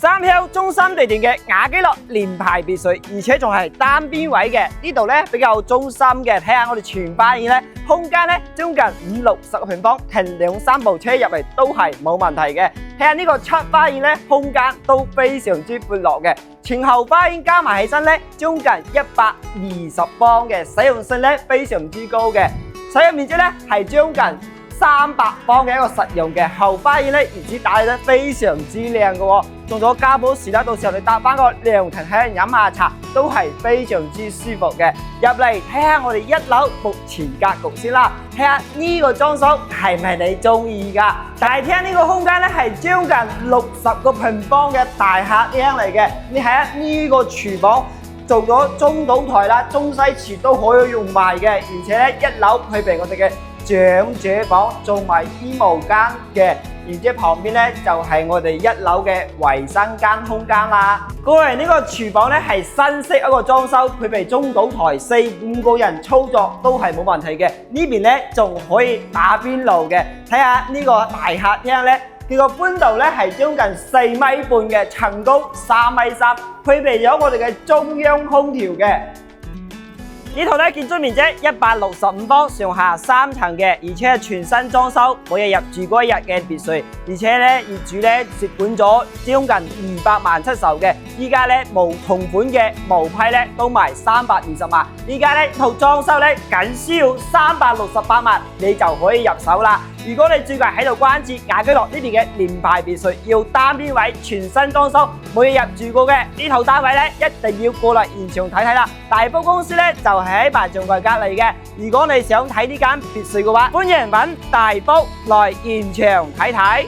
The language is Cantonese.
三鄉中心地段嘅雅居樂聯排別墅，而且仲係單邊位嘅。呢度咧比較中心嘅，睇下我哋全花園咧，空間咧將近50-60個平方，停2-3部車入嚟都係冇問題嘅。睇下呢個出花園咧，空間都非常之闊落嘅。前後花園加埋起身咧，將近120方嘅，使用性咧非常之高嘅，使用面積咧係將近300方嘅一個實用嘅後花園咧，而且打理得非常之靚嘅喎，仲有家寶士啦，到時候你搭翻個涼亭喺度飲下茶都係非常之舒服嘅。入嚟睇下我哋1樓目前格局先啦，睇下呢個裝修係咪你中意㗎？大廳呢個空間咧係將近60個平方嘅大客廳嚟嘅，你睇下呢個廚房做咗中島台啦，中西廚都可以用埋嘅，而且咧1樓配備我哋嘅長者房，做埋衣帽間嘅，然之後旁邊咧就係我哋1樓嘅衛生間空間啦。個人呢個廚房咧係新式一個裝修，配備中島台，4-5個人操作都係冇問題嘅。呢邊咧仲可以打邊爐嘅，睇下呢個大客廳咧，佢個寬度咧係將近4米半嘅，層高3.3米，配備咗我哋嘅中央空調嘅。呢套咧建築面積165方，上下3層嘅，而且係全新裝修，每日入住嗰一日嘅別墅，而且咧業主咧蝕本咗將近200萬出售嘅，依家咧無同款嘅毛批咧都賣320萬，依家咧套裝修咧僅需要368萬，你就可以入手啦。如果你最近喺度關注雅居樂呢邊嘅聯排別墅，要單邊位全新裝修，每日入住過嘅呢套單位咧，一定要過嚟現場睇睇啦。大埔公司咧就係喺萬象櫃隔離嘅。如果你想睇呢間別墅嘅話，歡迎揾大埔來現場睇睇。